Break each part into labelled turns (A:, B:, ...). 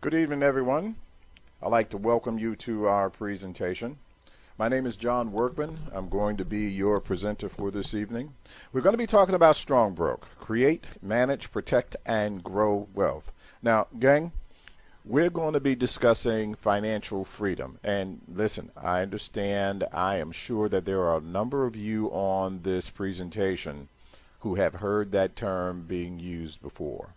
A: Good evening, everyone. I'd like to welcome you to our presentation. My name is John Workman. I'm going to be your presenter for this evening. We're going to be talking about Strongbroke: create, manage, protect, and grow wealth. Now, gang, we're going to be discussing financial freedom. And listen, I understand, I am sure that there are a number of you on this presentation who have heard that term being used before.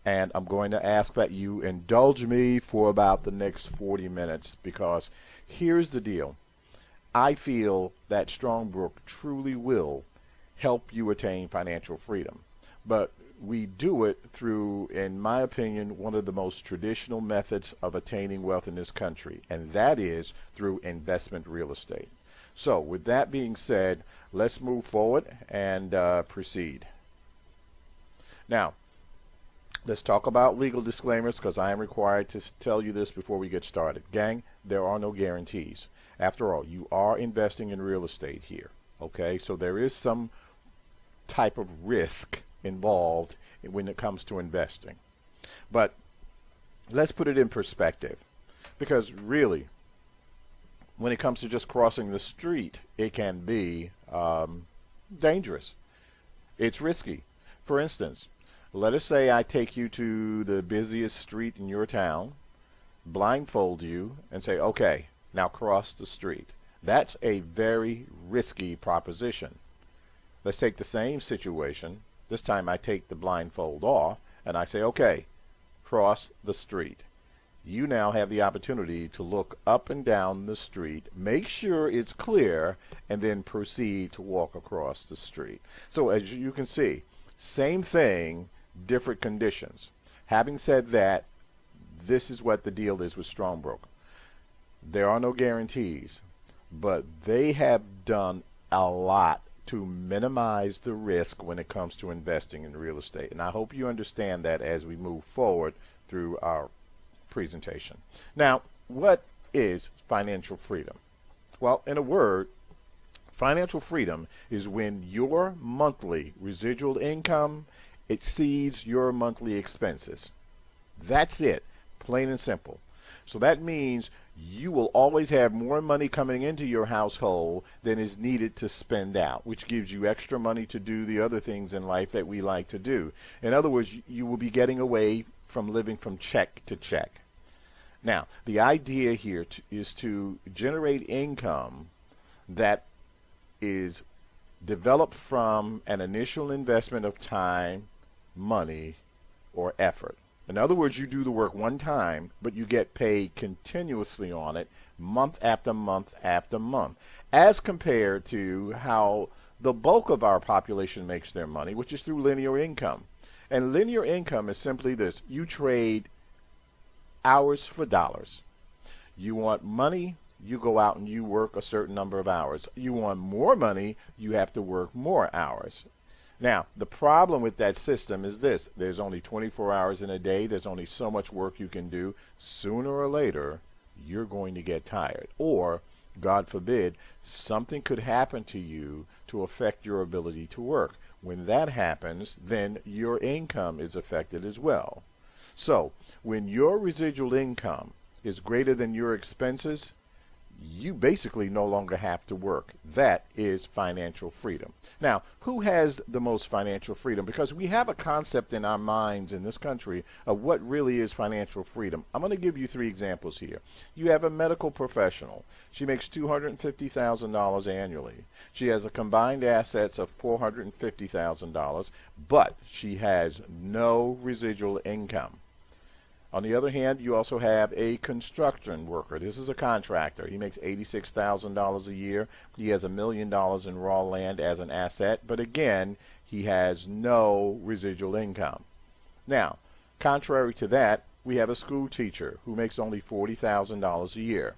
A: And I'm going to ask that you indulge me for about the next 40 minutes, because here's the deal. I feel that Strongbroke truly will help you attain financial freedom. But we do it through, in my opinion, one of the most traditional methods of attaining wealth in this country, and that is through investment real estate. So with that being said, let's move forward and proceed. Now, let's talk about legal disclaimers, because I am required to tell you this before we get started. Gang, there are no guarantees. After all, you are investing in real estate here, okay? So there is some type of risk involved when it comes to investing. But let's put it in perspective, because really, when it comes to just crossing the street, it can be dangerous. It's risky. For instance, let us say I take you to the busiest street in your town, blindfold you, and say, okay, now cross the street. That's a very risky proposition. Let's take the same situation. This time I take the blindfold off, and I say, okay, cross the street. You now have the opportunity to look up and down the street, make sure it's clear, and then proceed to walk across the street. So as you can see, same thing, different conditions. Having said that, this is what the deal is with Strongbroke. There are no guarantees, but they have done a lot to minimize the risk when it comes to investing in real estate. And I hope you understand that as we move forward through our presentation. Now, what is financial freedom? Well, in a word, financial freedom is when your monthly residual income exceeds your monthly expenses. That's it, plain and simple. So that means you will always have more money coming into your household than is needed to spend out, which gives you extra money to do the other things in life that we like to do. In other words, you will be getting away from living from check to check. Now, the idea here is to generate income that is developed from an initial investment of time, money, or effort. In other words, you do the work one time, but you get paid continuously on it, month after month after month, as compared to how the bulk of our population makes their money, which is through linear income. And linear income is simply this: you trade hours for dollars. You want money, you go out and you work a certain number of hours. You want more money, you have to work more hours. Now, the problem with that system is this: there's only 24 hours in a day, there's only so much work you can do. Sooner or later, you're going to get tired. Or, God forbid, something could happen to you to affect your ability to work. When that happens, then your income is affected as well. So, when your residual income is greater than your expenses, you basically no longer have to work. That is financial freedom. Now, who has the most financial freedom? Because we have a concept in our minds in this country of what really is financial freedom. I'm going to give you 3 examples here. You have a medical professional. She makes $250,000 annually. She has a combined assets of $450,000, but she has no residual income. On the other hand, you also have a construction worker. This is a contractor. He makes $86,000 a year. He has $1 million in raw land as an asset, but again, he has no residual income. Now, contrary to that, we have a school teacher who makes only $40,000 a year,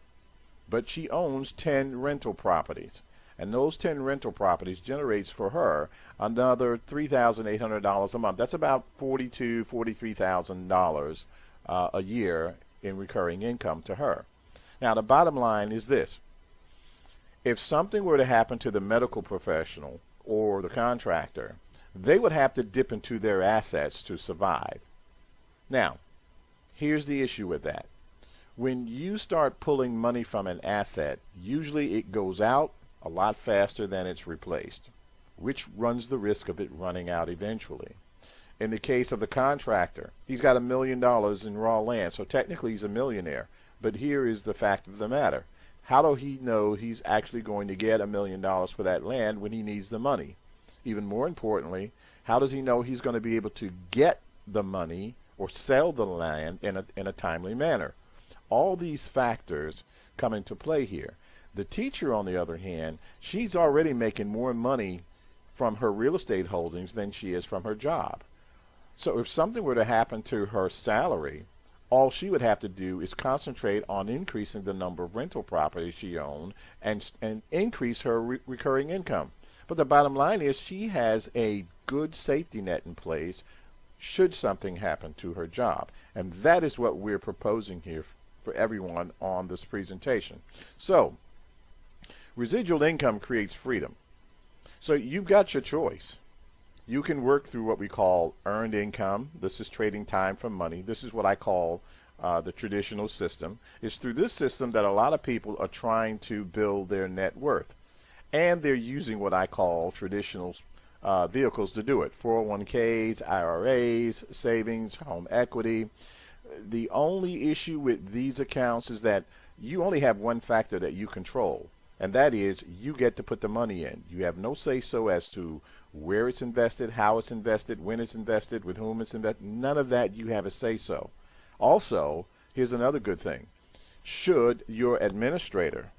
A: but she owns 10 rental properties. And those 10 rental properties generates for her another $3,800 a month. That's about $42,000, $43,000 a year in recurring income to her. Now, the bottom line is this: if something were to happen to the medical professional or the contractor, they would have to dip into their assets to survive. Now, Here's the issue with that. When you start pulling money from an asset, usually it goes out a lot faster than it's replaced, which runs the risk of it running out eventually. In the case of the contractor, he's got $1 million in raw land, so technically he's a millionaire. But here is the fact of the matter. How do he know he's actually going to get $1 million for that land when he needs the money? Even more importantly, how does he know he's going to be able to get the money or sell the land in a timely manner? All these factors come into play here. The teacher, on the other hand, she's already making more money from her real estate holdings than she is from her job. So if something were to happen to her salary, all she would have to do is concentrate on increasing the number of rental properties she owns and increase her recurring income. But the bottom line is she has a good safety net in place should something happen to her job. And that is what we're proposing here for everyone on this presentation. So, residual income creates freedom. So you've got your choice. You can work through what we call earned income. This is trading time for money. This is what I call the traditional system. It's through this system that a lot of people are trying to build their net worth. And they're using what I call traditional vehicles to do it. 401ks, IRAs, savings, home equity. The only issue with these accounts is that you only have one factor that you control, and that is you get to put the money in. You have no say-so as to where it's invested, how it's invested, when it's invested, with whom it's invested. None of that you have a say-so. Also, here's another good thing. Should your administrator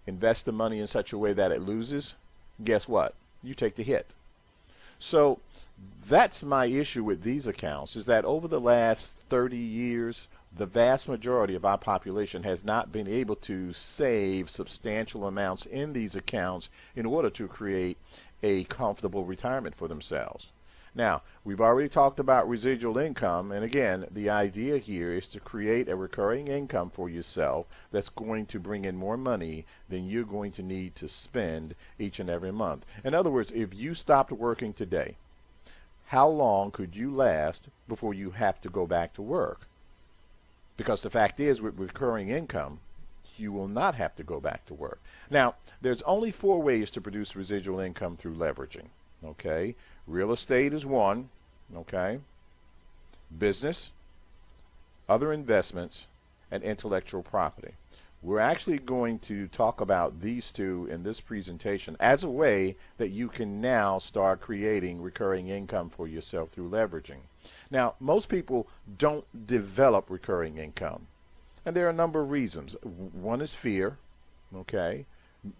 A: invest the money in such a way that it loses, guess what? You take the hit. So that's my issue with these accounts, is that over the last 30 years, the vast majority of our population has not been able to save substantial amounts in these accounts in order to create a comfortable retirement for themselves. Now, we've already talked about residual income, and again, the idea here is to create a recurring income for yourself that's going to bring in more money than you're going to need to spend each and every month. In other words, if you stopped working today, how long could you last before you have to go back to work? Because the fact is, with recurring income, you will not have to go back to work. Now, there's only 4 ways to produce residual income through leveraging. Okay? Real estate is one. Okay? Business, other investments, and intellectual property. We're actually going to talk about these 2 in this presentation as a way that you can now start creating recurring income for yourself through leveraging. Now, most people don't develop recurring income, and there are a number of reasons. One is fear. Okay?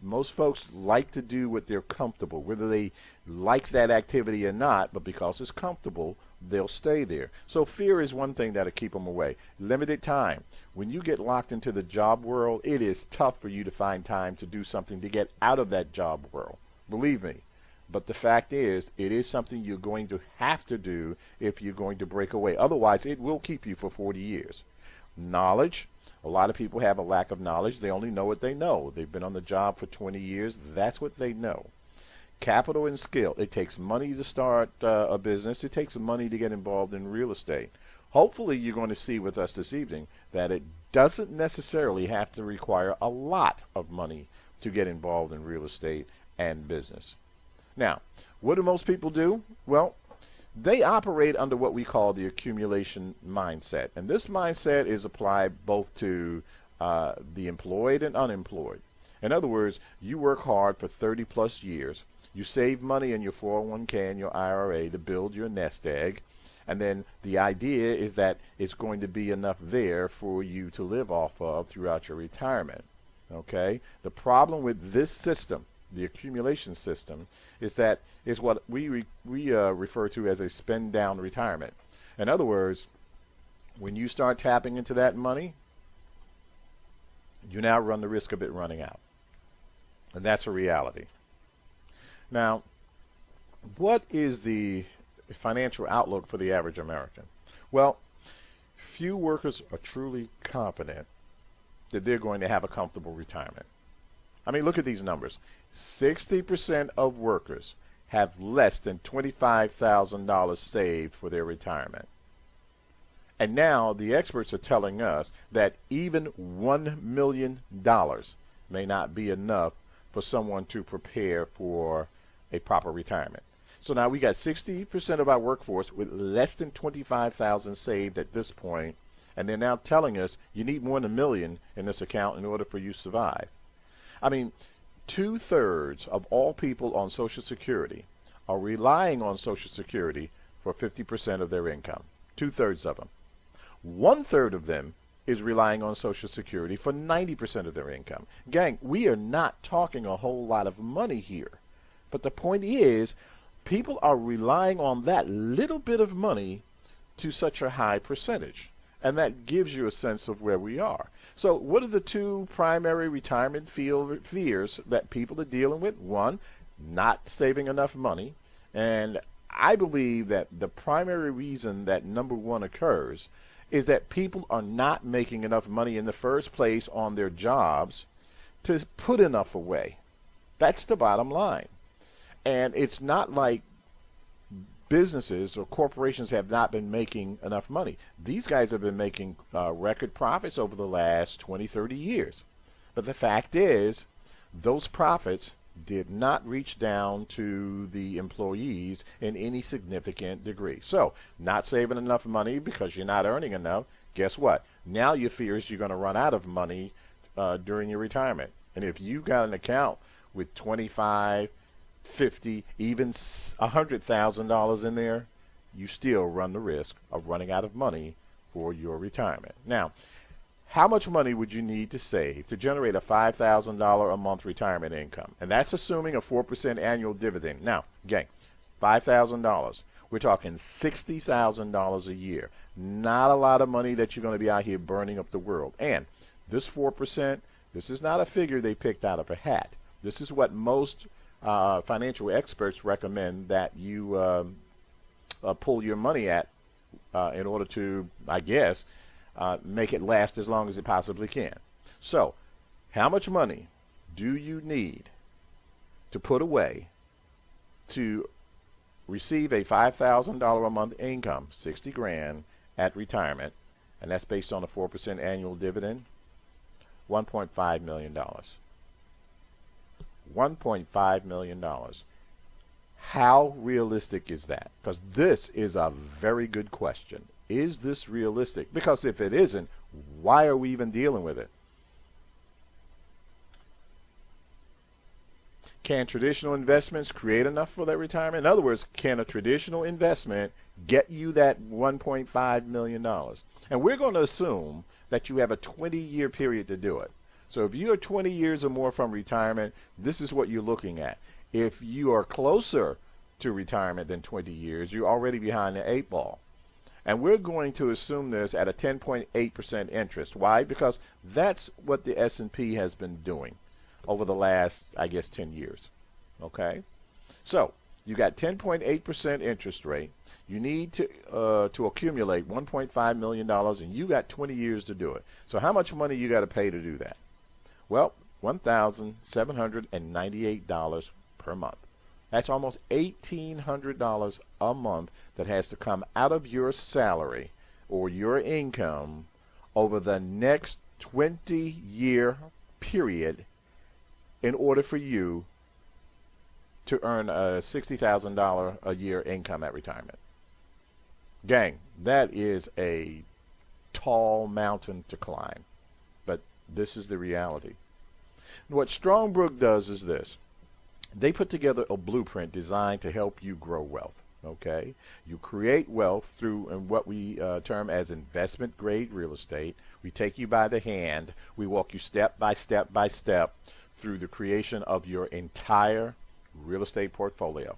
A: Most folks like to do what they're comfortable, whether they like that activity or not, but because it's comfortable, they'll stay there. So fear is one thing that'll keep them away. Limited time. When you get locked into the job world, it is tough for you to find time to do something to get out of that job world. Believe me. But the fact is, it is something you're going to have to do if you're going to break away. Otherwise, it will keep you for 40 years. Knowledge. A lot of people have a lack of knowledge. They only know what they know. They've been on the job for 20 years. That's what they know. Capital and skill. It takes money to start a business. It takes money to get involved in real estate. Hopefully you're going to see with us this evening that it doesn't necessarily have to require a lot of money to get involved in real estate and business. Now, what do most people do? Well, they operate under what we call the accumulation mindset. And this mindset is applied both to the employed and unemployed. In other words, you work hard for 30 plus years. You save money in your 401k and your IRA to build your nest egg. And then the idea is that it's going to be enough there for you to live off of throughout your retirement. Okay? The problem with this system, the accumulation system, is that is what we refer to as a spend down retirement. In other words, when you start tapping into that money, you now run the risk of it running out. And that's a reality. Now, what is the financial outlook for the average American? Well, few workers are truly confident that they're going to have a comfortable retirement. I mean, look at these numbers. 60% of workers have less than $25,000 saved for their retirement. And now the experts are telling us that even $1 million may not be enough for someone to prepare for a proper retirement. So now we got 60% of our workforce with less than 25,000 saved at this point, and they're now telling us you need more than $1 million in this account in order for you to survive. I mean, 2/3 of all people on Social Security are relying on Social Security for 50% of their income. 2/3 of them. 1/3 of them is relying on Social Security for 90% of their income. Gang, we are not talking a whole lot of money here. But the point is, people are relying on that little bit of money to such a high percentage. And that gives you a sense of where we are. So what are the two primary retirement fears that people are dealing with? One, not saving enough money. And I believe that the primary reason that number one occurs is that people are not making enough money in the first place on their jobs to put enough away. That's the bottom line. And it's not like businesses or corporations have not been making enough money. These guys have been making record profits over the last 20, 30 years. But the fact is, those profits did not reach down to the employees in any significant degree. So, not saving enough money because you're not earning enough, guess what? Now your fear is you're going to run out of money during your retirement. And if you've got an account with 25, 50, even $100,000 in there, you still run the risk of running out of money for your retirement. Now, how much money would you need to save to generate a $5,000 a month retirement income? And that's assuming a 4% annual dividend. Now, gang, $5,000. We're talking $60,000 a year. Not a lot of money that you're going to be out here burning up the world. And this 4%, this is not a figure they picked out of a hat. This is what most financial experts recommend that you pull your money at in order to, I guess, make it last as long as it possibly can. So, how much money do you need to put away to receive a $5,000 a month income, 60 grand at retirement, and that's based on a 4% annual dividend? $1.5 million. $1.5 million. How realistic is that? Because this is a very good question. Is this realistic? Because if it isn't, why are we even dealing with it? Can traditional investments create enough for that retirement? In other words, can a traditional investment get you that $1.5 million? And we're going to assume that you have a 20-year period to do it. So if you are 20 years or more from retirement, this is what you're looking at. If you are closer to retirement than 20 years, you're already behind the 8 ball. And we're going to assume this at a 10.8% interest. Why? Because that's what the S&P has been doing over the last, I guess, 10 years. Okay? So you got 10.8% interest rate. You need to accumulate $1.5 million, and you got 20 years to do it. So how much money you got to pay to do that? Well, $1,798 per month. That's almost $1,800 a month that has to come out of your salary or your income over the next 20-year period in order for you to earn a $60,000 a year income at retirement. Gang, that is a tall mountain to climb, but this is the reality. What Strongbrook does is this. They put together a blueprint designed to help you grow wealth. Okay, you create wealth through what we term as investment grade real estate. We take you by the hand. We walk you step by step by step through the creation of your entire real estate portfolio.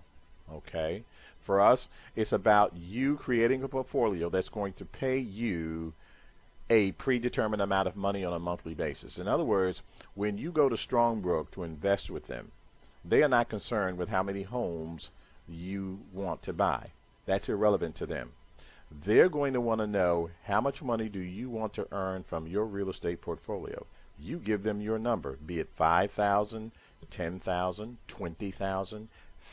A: Okay, for us, it's about you creating a portfolio that's going to pay you a predetermined amount of money on a monthly basis. In other words, when you go to Strongbrook to invest with them, they are not concerned with how many homes you want to buy. That's irrelevant to them. They're going to want to know how much money do you want to earn from your real estate portfolio. You give them your number, be it $5,000, $10,000, $20,000,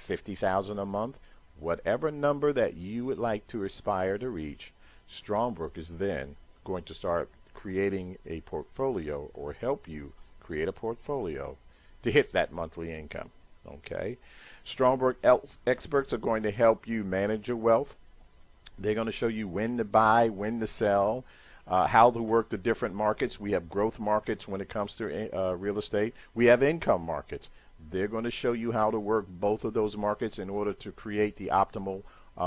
A: $50,000 a month, whatever number that you would like to aspire to reach. Strongbrook is then going to start creating a portfolio, or help you create a portfolio to hit that monthly income. Okay, Strongbrook experts are going to help you manage your wealth. They're going to show you when to buy, when to sell, how to work the different markets. We have growth markets when it comes to real estate. We have income markets. They're going to show you how to work both of those markets in order to create the optimal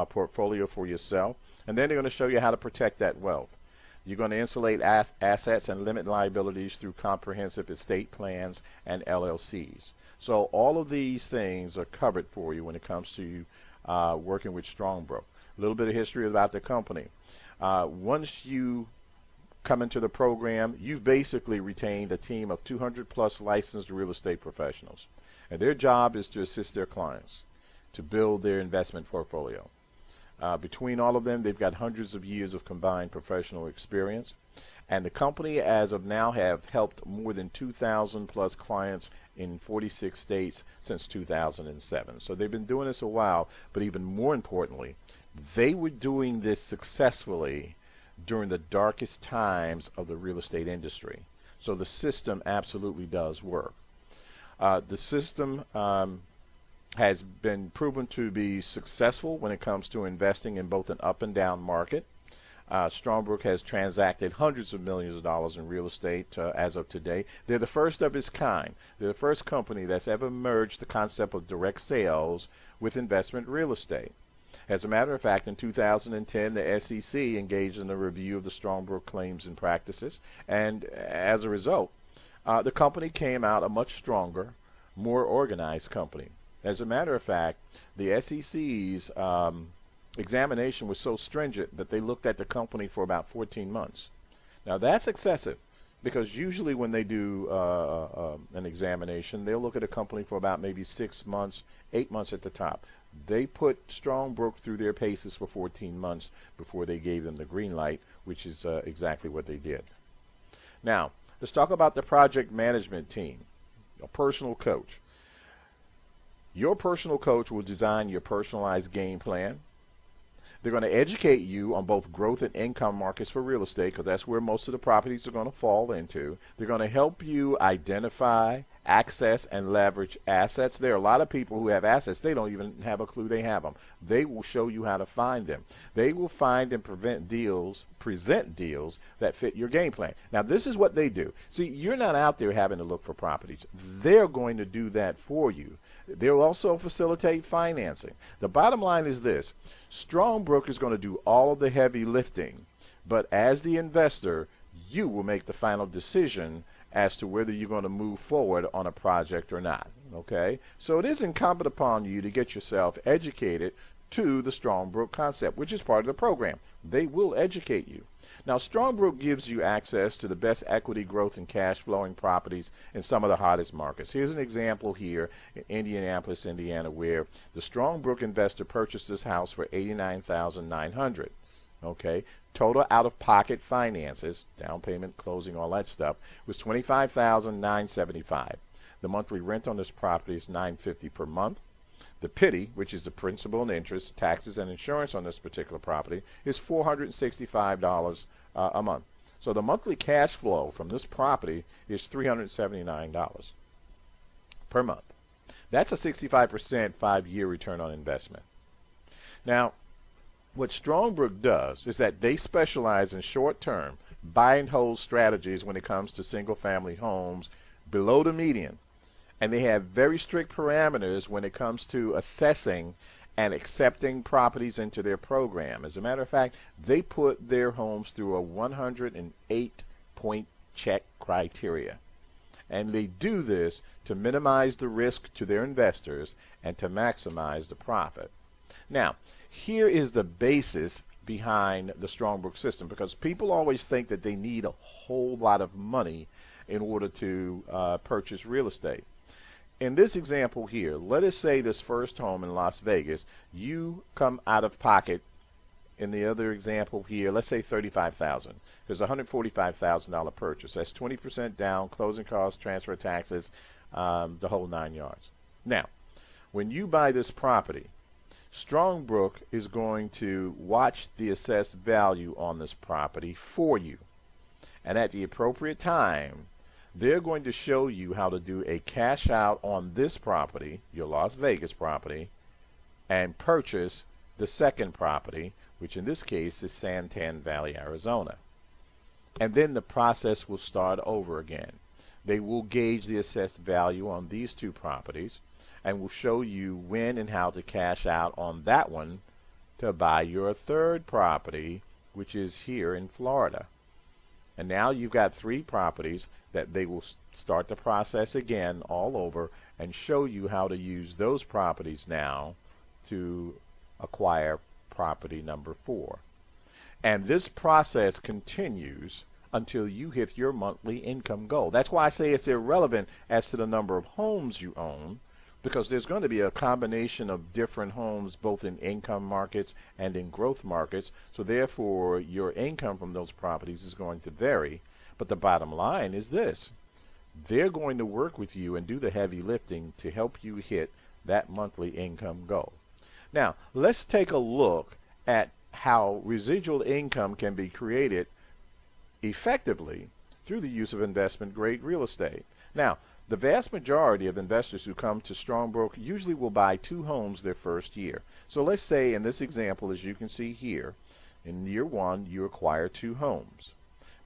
A: portfolio for yourself. And then they're going to show you how to protect that wealth. You're going to insulate assets and limit liabilities through comprehensive estate plans and LLCs. So all of these things are covered for you when it comes to working with Strongbrook. A little bit of history about the company. Once you come into the program, you've basically retained a team of 200 plus licensed real estate professionals. And their job is to assist their clients to build their investment portfolio. Between all of them, they've got hundreds of years of combined professional experience. And the company, as of now, have helped more than 2,000 plus clients in 46 states since 2007. So they've been doing this a while, but even more importantly, they were doing this successfully during the darkest times of the real estate industry. So the system absolutely does work. The system has been proven to be successful when it comes to investing in both an up and down market. Strongbrook has transacted hundreds of millions of dollars in real estate as of today. They're the first of its kind. They're the first company that's ever merged the concept of direct sales with investment real estate. As a matter of fact, in 2010, the SEC engaged in a review of the Strongbrook claims and practices, and as a result, the company came out a much stronger, more organized company. As a matter of fact, the SEC's examination was so stringent that they looked at the company for about 14 months. Now that's excessive, because usually when they do an examination, they'll look at a company for about maybe 6 months, 8 months at the top. They put Strongbrook through their paces for 14 months before they gave them the green light, which is exactly what they did. Now, let's talk about the project management team, a personal coach. Your personal coach will design your personalized game plan. They're going to educate you on both growth and income markets for real estate, because that's where most of the properties are going to fall into. They're going to help you identify, access, and leverage assets. There are a lot of people who have assets. They don't even have a clue they have them. They will show you how to find them. They will find and present deals that fit your game plan. Now, this is what they do. See, you're not out there having to look for properties. They're going to do that for you. They'll also facilitate financing. The bottom line is this: Strongbrook is going to do all of the heavy lifting, but as the investor, you will make the final decision as to whether you're going to move forward on a project or not. Okay? So it is incumbent upon you to get yourself educated to the Strongbrook concept, which is part of the program. They will educate you. Now, Strongbrook gives you access to the best equity growth and cash flowing properties in some of the hottest markets. Here's an example here in Indianapolis, Indiana, where the Strongbrook investor purchased this house for $89,900. Okay, total out-of-pocket finances, down payment, closing, all that stuff, was $25,975. The monthly rent on this property is $950 per month. The PITI, which is the principal and interest, taxes, and insurance on this particular property, is $465 a month. So the monthly cash flow from this property is $379 per month. That's a 65% 5-year return on investment. Now, what Strongbrook does is that they specialize in short-term buy and hold strategies when it comes to single-family homes below the median. And they have very strict parameters when it comes to assessing and accepting properties into their program. As a matter of fact, they put their homes through a 108-point check criteria. And they do this to minimize the risk to their investors and to maximize the profit. Now, here is the basis behind the Strongbrook system, because people always think that they need a whole lot of money in order to purchase real estate. In this example here, let us say this first home in Las Vegas, you come out of pocket. In the other example here, let's say $35,000. There's a $145,000 purchase. That's 20% down, closing costs, transfer taxes, the whole 9 yards. Now, when you buy this property, Strongbrook is going to watch the assessed value on this property for you. And at the appropriate time, they're going to show you how to do a cash out on this property, your Las Vegas property, and purchase the second property, which in this case is Santan Valley, Arizona. And then the process will start over again. They will gauge the assessed value on these two properties and will show you when and how to cash out on that one to buy your third property, which is here in Florida. And now you've got three properties that they will start the process again all over and show you how to use those properties now to acquire property number 4. And this process continues until you hit your monthly income goal. That's why I say it's irrelevant as to the number of homes you own, because there's going to be a combination of different homes both in income markets and in growth markets. So therefore, your income from those properties is going to vary. But the bottom line is this. They're going to work with you and do the heavy lifting to help you hit that monthly income goal. Now, let's take a look at how residual income can be created effectively through the use of investment-grade real estate. Now, the vast majority of investors who come to Strongbrook usually will buy 2 homes their first year. So let's say in this example, as you can see here, in year 1, you acquire 2 homes.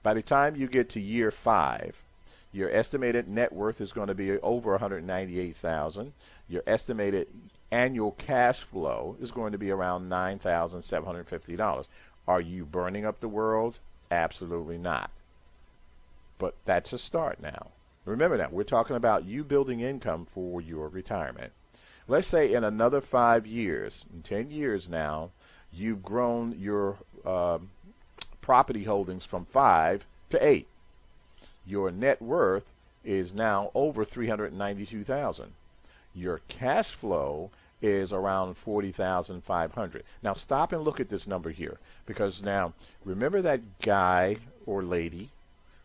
A: By the time you get to year 5, your estimated net worth is going to be over $198,000. Your estimated annual cash flow is going to be around $9,750. Are you burning up the world? Absolutely not. But that's a start now. Remember that we're talking about you building income for your retirement. Let's say in another 5 years, in 10 years now, you've grown your property holdings from 5 to 8. Your net worth is now over $392,000. Your cash flow is around $40,500. Now stop and look at this number here, because now remember that guy or lady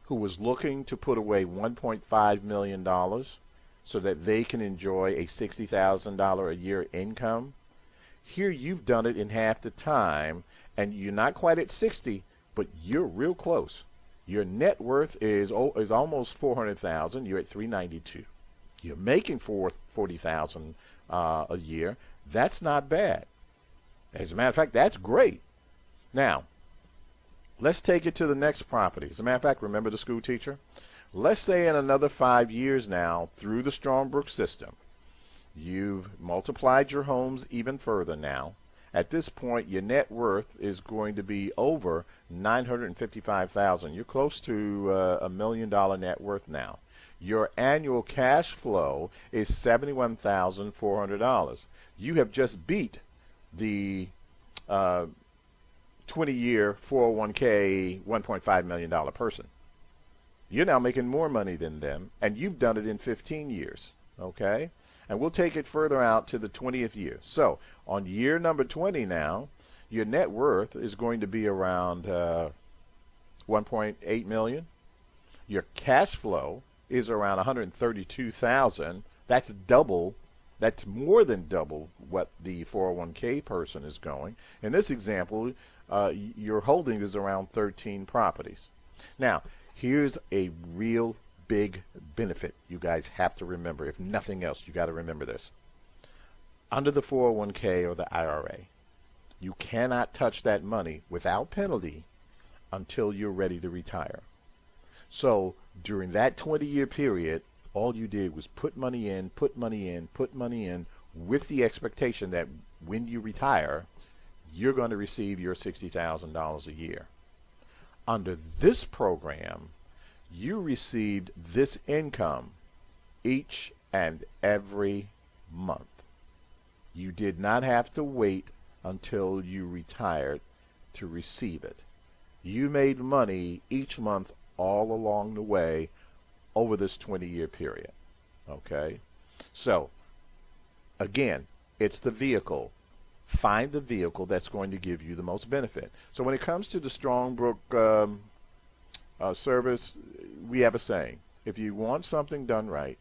A: who was looking to put away $1.5 million so that they can enjoy a $60,000 a year income? Here you've done it in half the time, and you're not quite at 60, but you're real close. Your net worth is almost $400,000. You're at $392,000. You're making $40,000 a year. That's not bad. As a matter of fact, that's great. Now, let's take it to the next property. As a matter of fact, remember the school teacher? Let's say in another 5 years now, through the Strongbrook system, you've multiplied your homes even further now. At this point, your net worth is going to be over $955,000. You're close to $1 million net worth now. Your annual cash flow is $71,400. You have just beat the 20-year 401k $1.5 million person. You're now making more money than them, and you've done it in 15 years. Okay? And we'll take it further out to the 20th year. So on year number 20 now, your net worth is going to be around $1.8 million. Your cash flow is around $132,000. That's double. That's more than double what the 401k person is going. In this example, your holding is around 13 properties. Now, here's a real big benefit you guys have to remember. If nothing else, you got to remember this. Under the 401k or the IRA, you cannot touch that money without penalty until you're ready to retire. So during that 20-year period, all you did was put money in, put money in, put money in, with the expectation that when you retire, you're going to receive your $60,000 a year. Under this program, you received this income each and every month. You did not have to wait until you retired to receive it. You made money each month all along the way over this 20-year period. Okay? So, again, it's the vehicle. Find the vehicle that's going to give you the most benefit. So when it comes to the Strongbrook service, we have a saying. If you want something done right,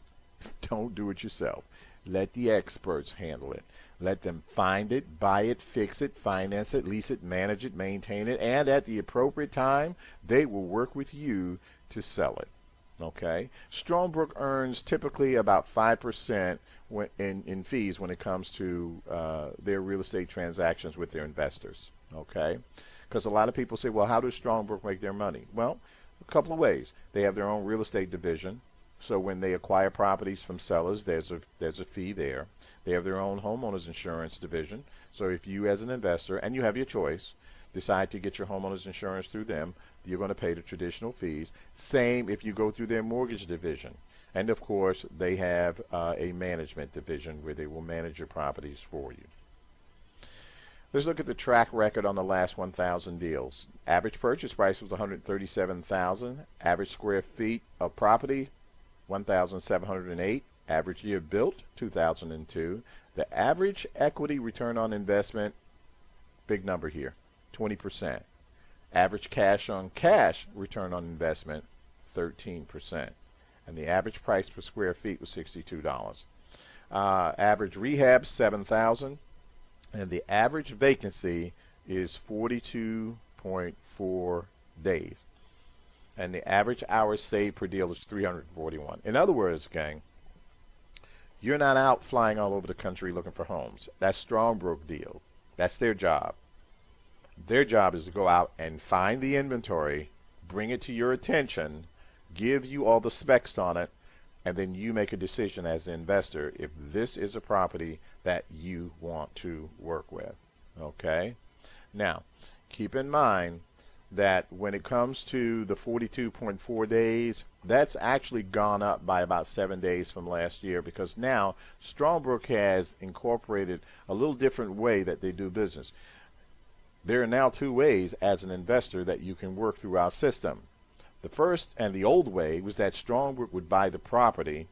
A: don't do it yourself. Let the experts handle it. Let them find it, buy it, fix it, finance it, lease it, manage it, maintain it, and at the appropriate time, they will work with you to sell it. Okay? Strongbrook earns typically about 5% in fees when it comes to their real estate transactions with their investors. Okay? Because a lot of people say, well, how does Strongbrook make their money? Well, a couple of ways. They have their own real estate division. So when they acquire properties from sellers, there's a fee there. They have their own homeowners insurance division. So if you as an investor, and you have your choice, decide to get your homeowners insurance through them, you're going to pay the traditional fees. Same if you go through their mortgage division. And of course, they have a management division where they will manage your properties for you. Let's look at the track record on the last 1,000 deals. Average purchase price was $137,000. Average square feet of property, 1,708. Average year built, 2002. The average equity return on investment, big number here, 20%. Average cash on cash return on investment, 13%. And the average price per square feet was $62. Average rehab, 7,000. And the average vacancy is 42.4 days. And the average hours saved per deal is 341. In other words, gang, you're not out flying all over the country looking for homes. That's Strongbrook deal. That's their job. Their job is to go out and find the inventory, bring it to your attention, give you all the specs on it, and then you make a decision as an investor if this is a property that you want to work with. Okay? Now, keep in mind that when it comes to the 42.4 days, that's actually gone up by about 7 days from last year, because now Strongbrook has incorporated a little different way that they do business. There are now two ways as an investor that you can work through our system. The first and the old way was that Strongbrook would buy the property,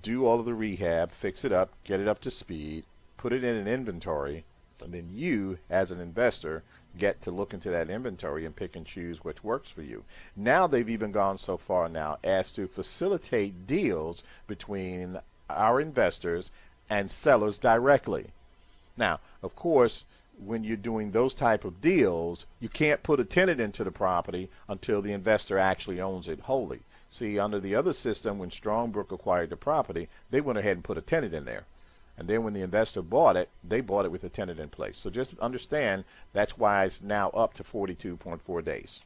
A: do all of the rehab, fix it up, get it up to speed, put it in an inventory, and then you, as an investor, get to look into that inventory and pick and choose which works for you. Now they've even gone so far now as to facilitate deals between our investors and sellers directly. Now, of course, when you're doing those type of deals, you can't put a tenant into the property until the investor actually owns it wholly. See, under the other system, when Strongbrook acquired the property, they went ahead and put a tenant in there. And then when the investor bought it, they bought it with a tenant in place. So just understand that's why it's now up to 42.4 days.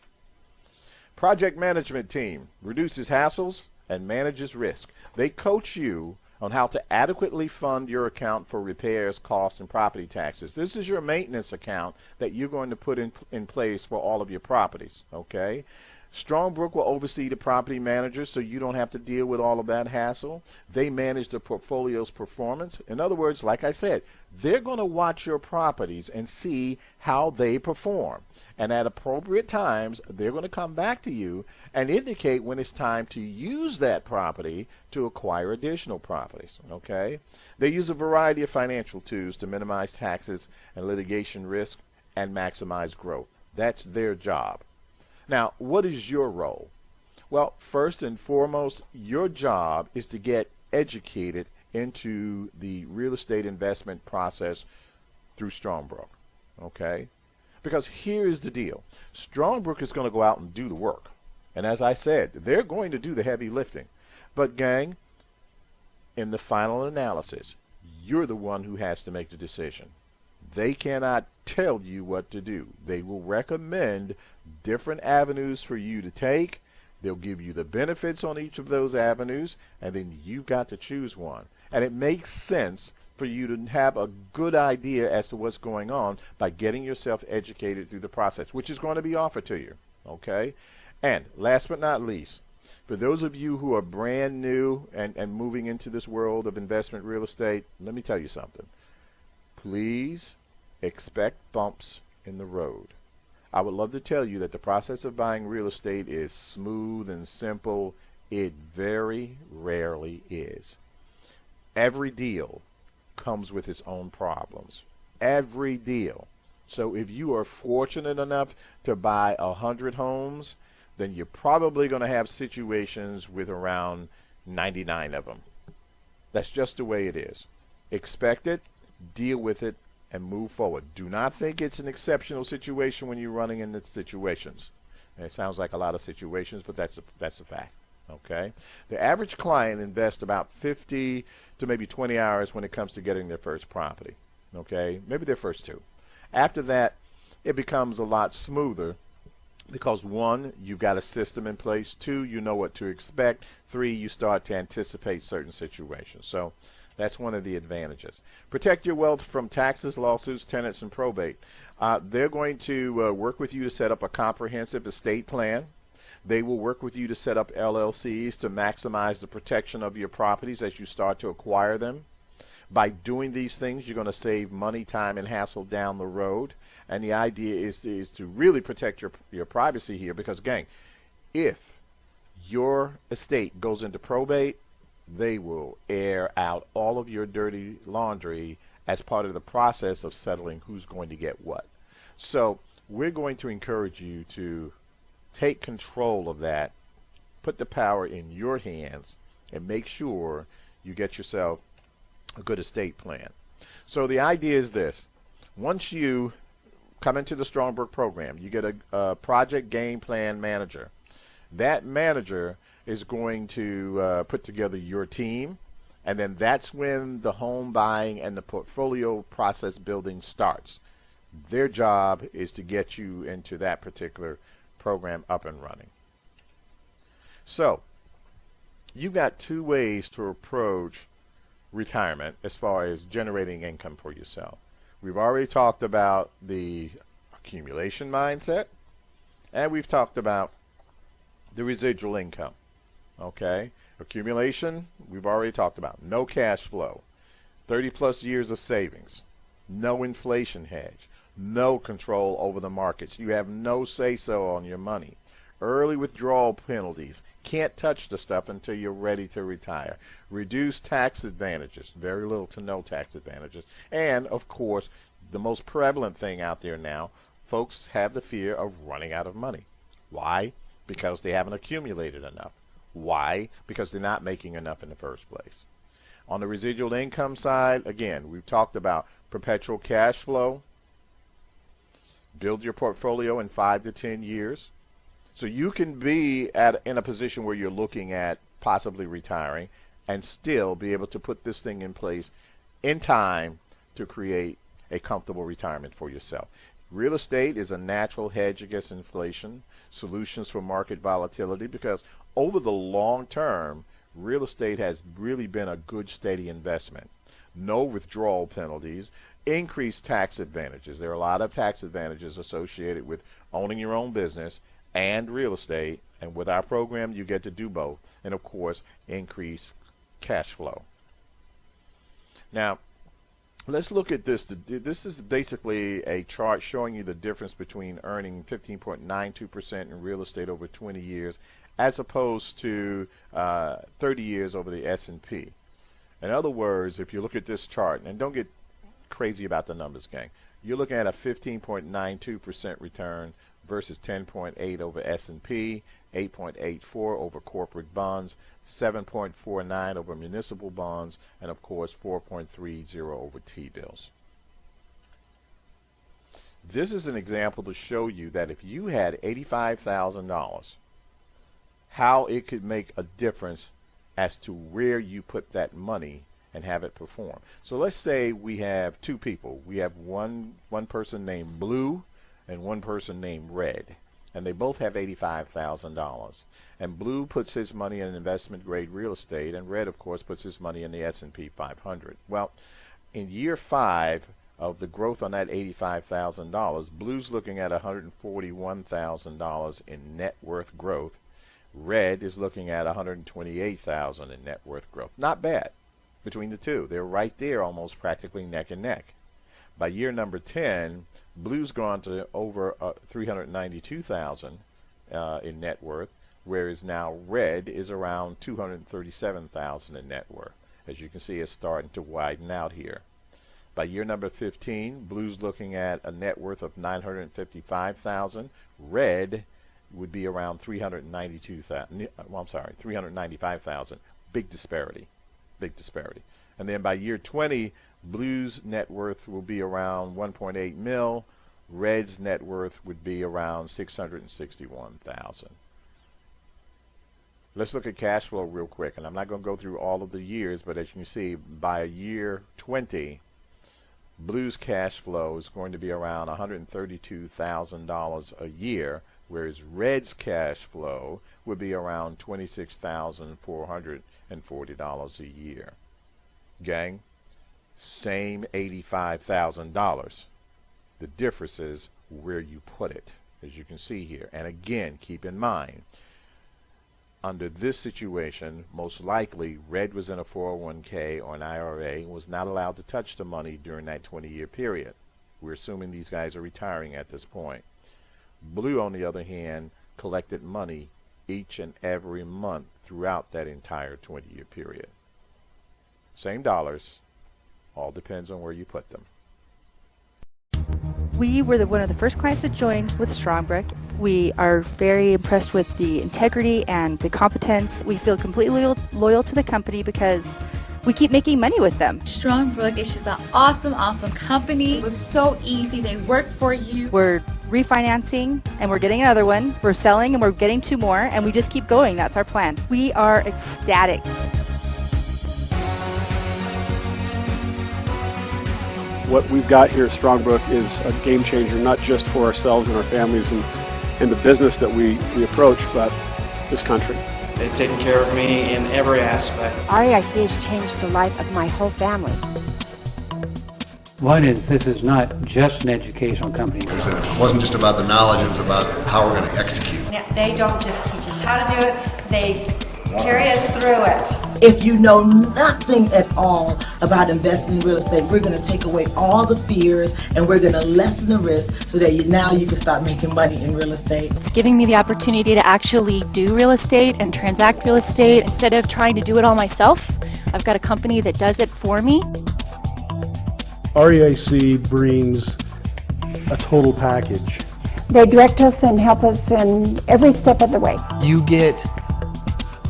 A: Project management team reduces hassles and manages risk. They coach you on how to adequately fund your account for repairs, costs, and property taxes. This is your maintenance account that you're going to put in place for all of your properties, okay? Strongbrook will oversee the property manager so you don't have to deal with all of that hassle. They manage the portfolio's performance. In other words, like I said, they're going to watch your properties and see how they perform. And at appropriate times, they're going to come back to you and indicate when it's time to use that property to acquire additional properties, okay? They use a variety of financial tools to minimize taxes and litigation risk and maximize growth. That's their job. Now, what is your role? Well, first and foremost, your job is to get educated into the real estate investment process through Strongbrook, okay? Because here is the deal. Strongbrook is going to go out and do the work. And as I said, they're going to do the heavy lifting. But gang, in the final analysis, you're the one who has to make the decision. They cannot tell you what to do. They will recommend different avenues for you to take. They'll give you the benefits on each of those avenues, and then you've got to choose one. And it makes sense for you to have a good idea as to what's going on by getting yourself educated through the process, which is going to be offered to you, okay? And last but not least, for those of you who are brand new and moving into this world of investment real estate, let me tell you something. Please expect bumps in the road. I would love to tell you that the process of buying real estate is smooth and simple. It very rarely is. Every deal comes with its own problems. Every deal. So if you are fortunate enough to buy 100 homes, then you're probably going to have situations with around 99 of them. That's just the way it is. Expect it, deal with it, and move forward. Do not think it's an exceptional situation when you're running into situations. And it sounds like a lot of situations, but that's a fact. Okay? The average client invests about 50 to maybe 20 hours when it comes to getting their first property. Okay? Maybe their first two. After that, it becomes a lot smoother because one, you've got a system in place. Two, you know what to expect. Three, you start to anticipate certain situations. So that's one of the advantages. Protect your wealth from taxes, lawsuits, tenants, and probate. They're going to work with you to set up a comprehensive estate plan. They will work with you to set up LLCs to maximize the protection of your properties as you start to acquire them. By doing these things, you're going to save money, time, and hassle down the road. And the idea is to really protect your privacy here because, gang, if your estate goes into probate, they will air out all of your dirty laundry as part of the process of settling who's going to get what. So we're going to encourage you to take control of that, put the power in your hands, and make sure you get yourself a good estate plan. So the idea is this. Once you come into the Strongbrook program, you get a project game plan manager. That manager is going to put together your team, and then that's when the home buying and the portfolio process building starts. Their job is to get you into that particular program up and running. So you've got two ways to approach retirement as far as generating income for yourself. We've already talked about the accumulation mindset, and we've talked about the residual income. Okay, accumulation, we've already talked about. No cash flow, 30 plus years of savings, no inflation hedge, no control over the markets. You have no say-so on your money. Early withdrawal penalties. Can't touch the stuff until you're ready to retire. Reduced tax advantages. Very little to no tax advantages. And, of course, the most prevalent thing out there now, folks have the fear of running out of money. Why? Because they haven't accumulated enough. Why? Because they're not making enough in the first place. On the residual income side, again, we've talked about perpetual cash flow. Build your portfolio in 5 to 10 years. So you can be in a position where you're looking at possibly retiring and still be able to put this thing in place in time to create a comfortable retirement for yourself. Real estate is a natural hedge against inflation, solutions for market volatility, because over the long term, real estate has really been a good, steady investment. No withdrawal penalties, increased tax advantages. There are a lot of tax advantages associated with owning your own business and real estate, and with our program you get to do both, and of course increase cash flow. Now let's look at this. This is basically a chart showing you the difference between earning 15.92% in real estate over 20 years as opposed to 30 years over the S&P. In other words, if you look at this chart, and don't get crazy about the numbers, gang, you're looking at a 15.92% return versus 10.8 over S&P, 8.84 over corporate bonds, 7.49 over municipal bonds, and of course 4.30 over T-bills. This is an example to show you that if you had $85,000, how it could make a difference as to where you put that money and have it perform. So let's say we have two people. We have one person named Blue and one person named Red, and they both have $85,000. And Blue puts his money in investment grade real estate, and Red, of course, puts his money in the S&P 500. Well, in year 5 of the growth on that $85,000, Blue's looking at $141,000 in net worth growth. Red is looking at $128,000 in net worth growth. Not bad between the two. They're right there, almost practically neck and neck. By year number 10, Blue's gone to over $392,000 in net worth, whereas now Red is around $237,000 in net worth. As you can see, it's starting to widen out here. By year number 15, Blue's looking at a net worth of $955,000. Red would be around $395,000. Big disparity. Big disparity. And then by year 20, Blue's net worth will be around 1.8 mil. Red's net worth would be around 661,000. Let's look at cash flow real quick, and I'm not going to go through all of the years, but as you can see, by year 20, Blue's cash flow is going to be around $132,000 a year, whereas Red's cash flow would be around $26,440 a year. Gang, same $85,000. The difference is where you put it, as you can see here. And again, keep in mind, under this situation, most likely Red was in a 401k or an IRA and was not allowed to touch the money during that 20-year period. We're assuming these guys are retiring at this point. Blue, on the other hand, collected money each and every month throughout that entire 20-year period. Same dollars, all depends on where you put them.
B: We were one of the first clients that joined with Strongbrook. We are very impressed with the integrity and the competence. We feel completely loyal to the company because we keep making money with them.
C: Strongbrook is just an awesome, awesome company. It was so easy. They work for you.
B: We're refinancing and we're getting another one. We're selling and we're getting two more, and we just keep going. That's our plan. We are ecstatic.
D: What we've got here at Strongbrook is a game changer, not just for ourselves and our families and the business that we approach, but this country.
E: They've taken care of me in every aspect.
F: REIC has changed the life of my whole family.
G: One is, this is not just an educational company.
H: It wasn't just about the knowledge, it was about how we're going to execute.
I: They don't just teach us how to do it, they carry us through it.
J: If you know nothing at all about investing in real estate, we're going to take away all the fears and we're going to lessen the risk so that now you can start making money in real estate.
C: It's giving me the opportunity to actually do real estate and transact real estate instead of trying to do it all myself. I've got a company that does it for me.
D: REIC brings a total package.
F: They direct us and help us in every step of the way.
E: You get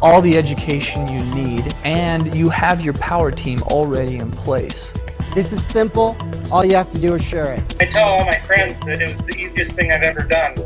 E: all the education you need, and you have your power team already in place.
K: This is simple. All you have to do is share it.
L: I tell all my friends that it was the easiest thing I've ever done.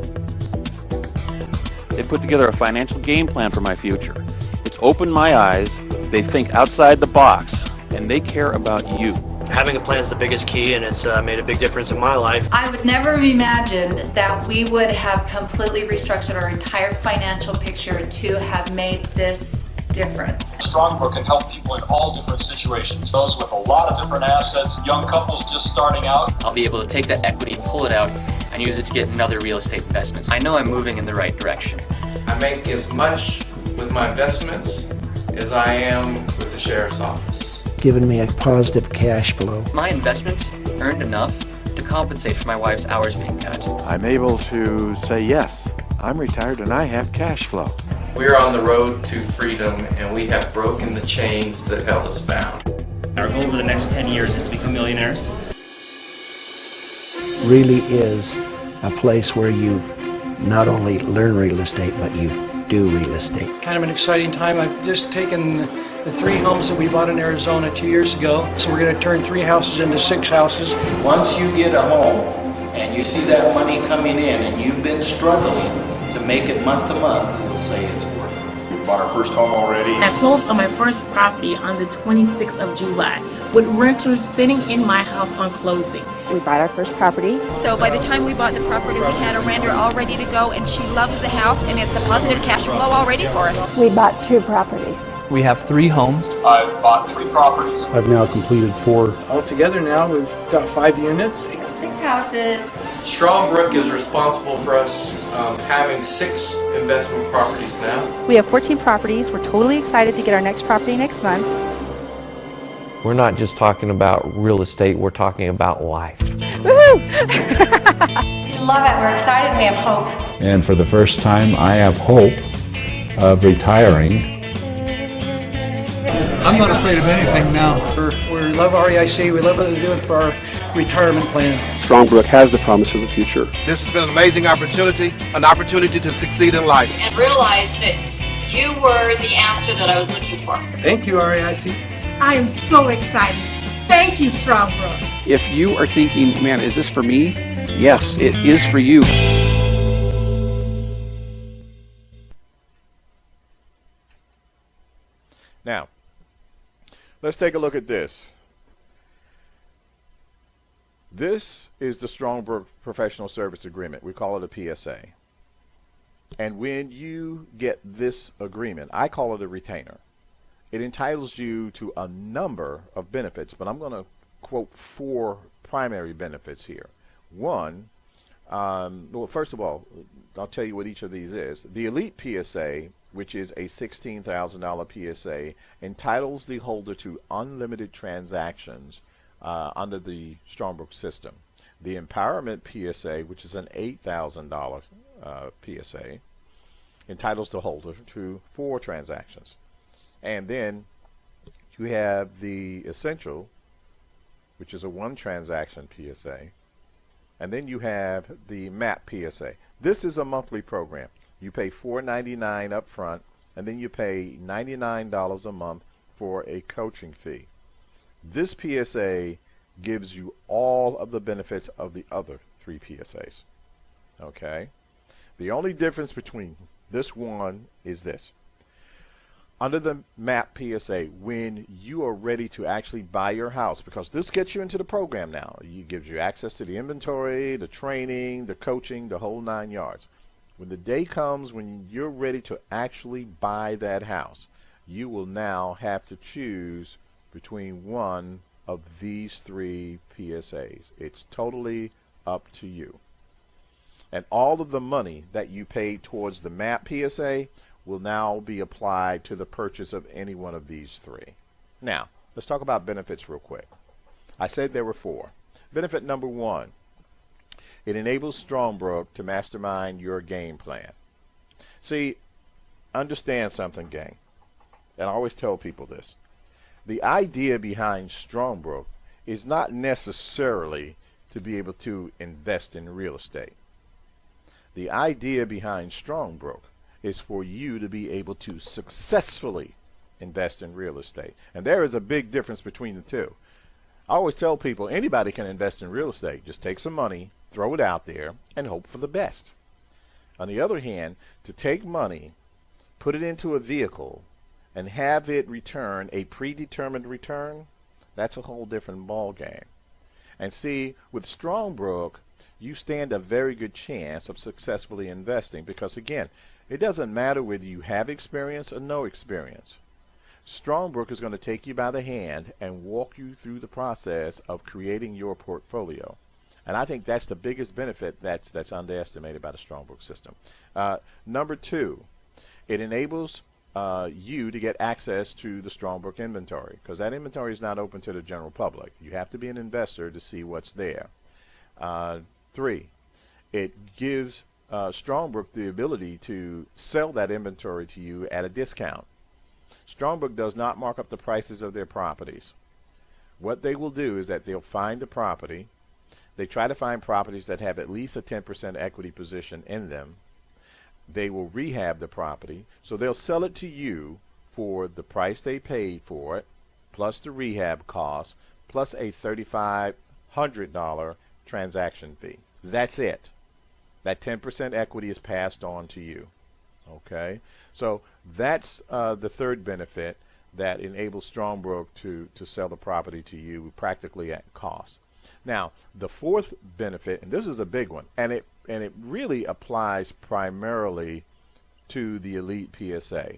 M: They put together a financial game plan for my future. It's opened my eyes, they think outside the box, and they care about you.
E: Having a plan is the biggest key, and it's made a big difference in my life.
C: I would never have imagined that we would have completely restructured our entire financial picture to have made this difference.
L: Strongbrook can help people in all different situations. Those with a lot of different assets, young couples just starting out.
E: I'll be able to take that equity, pull it out, and use it to get another real estate investment. I know I'm moving in the right direction.
N: I make as much with my investments as I am with the sheriff's office.
K: Given me a positive cash flow.
E: My investment earned enough to compensate for my wife's hours being cut.
O: I'm able to say, yes, I'm retired and I have cash flow.
N: We're on the road to freedom, and we have broken the chains that held us bound.
P: Our goal over the next 10 years is to become millionaires.
K: Really is a place where you not only learn real estate, but you do real estate.
E: Kind of an exciting time. I've just taken the 3 homes that we bought in Arizona 2 years ago. So we're going to turn 3 houses into 6 houses.
Q: Once you get a home and you see that money coming in and you've been struggling to make it month to month, you'll say it's worth it.
H: We bought our first home already.
R: I closed on my first property on the 26th of July with renters sitting in my house on closing.
B: We bought our first property.
C: So by the time we bought the property, we had a renter all ready to go, and she loves the house, and it's a positive cash flow already for us.
F: We bought 2 properties.
E: We have 3 homes.
L: I've bought 3 properties.
D: I've now completed 4.
E: Altogether now we've got 5 units.
C: 6 houses.
N: Strongbrook is responsible for us having 6 investment properties now.
B: We have 14 properties. We're totally excited to get our next property next month.
S: We're not just talking about real estate, we're talking about life.
B: Woohoo!
I: We love it. We're excited. We have hope.
T: And for the first time, I have hope of retiring.
C: I'm not afraid of anything now.
E: We love REIC. We love what they're doing for our retirement plan.
D: Strongbrook has the promise of the future.
H: This has been an amazing opportunity to succeed in life.
I: And realize that you were the answer that I was looking for.
E: Thank you, REIC.
R: I am so excited. Thank you, Strongbrook.
U: If you are thinking, man, is this for me? Yes, it is for you.
A: Now, let's take a look at this. This is the Strongbrook Professional Service Agreement. We call it a PSA. And when you get this agreement, I call it a retainer. It entitles you to a number of benefits, but I'm going to quote 4 primary benefits here. One, well, first of all, I'll tell you what each of these is. The Elite PSA, which is a $16,000 PSA, entitles the holder to unlimited transactions under the Strongbrook system. The Empowerment PSA, which is an $8,000 PSA, entitles the holder to 4 transactions. And then you have the Essential, which is a 1 transaction PSA. And then you have the MAP PSA. This is a monthly program. You pay $4.99 up front, and then you pay $99 a month for a coaching fee. This PSA gives you all of the benefits of the other 3 PSAs. Okay? The only difference between this one is this. Under the MAP PSA, when you are ready to actually buy your house, because this gets you into the program now, it gives you access to the inventory, the training, the coaching, the whole 9 yards. When the day comes when you're ready to actually buy that house, you will now have to choose between one of these 3 PSAs. It's totally up to you. And all of the money that you paid towards the MAP PSA will now be applied to the purchase of any one of these 3. Now, let's talk about benefits real quick. I said there were 4. Benefit number 1, it enables Strongbrook to mastermind your game plan. See, understand something, gang, and I always tell people this. The idea behind Strongbrook is not necessarily to be able to invest in real estate. The idea behind Strongbrook is for you to be able to successfully invest in real estate. And there is a big difference between the two. I always tell people anybody can invest in real estate. Just take some money, throw it out there, and hope for the best. On the other hand, to take money, put it into a vehicle, and have it return a predetermined return, that's a whole different ball game. And see, with Strongbrook, you stand a very good chance of successfully investing because, again, it doesn't matter whether you have experience or no experience. Strongbrook is going to take you by the hand and walk you through the process of creating your portfolio. And I think that's the biggest benefit that's underestimated by the Strongbrook system. Number 2, it enables you to get access to the Strongbrook inventory because that inventory is not open to the general public. You have to be an investor to see what's there. 3, it gives Strongbrook the ability to sell that inventory to you at a discount. Strongbrook does not mark up the prices of their properties. What they will do is that they'll find a property. They try to find properties that have at least a 10% equity position in them. They will rehab the property, so they'll sell it to you for the price they paid for it, plus the rehab cost, plus a $3,500 transaction fee. That's it. That 10% equity is passed on to you. Okay? So that's the third benefit that enables Strongbrook to sell the property to you practically at cost. Now, the fourth benefit, and this is a big one, and it really applies primarily to the Elite PSA.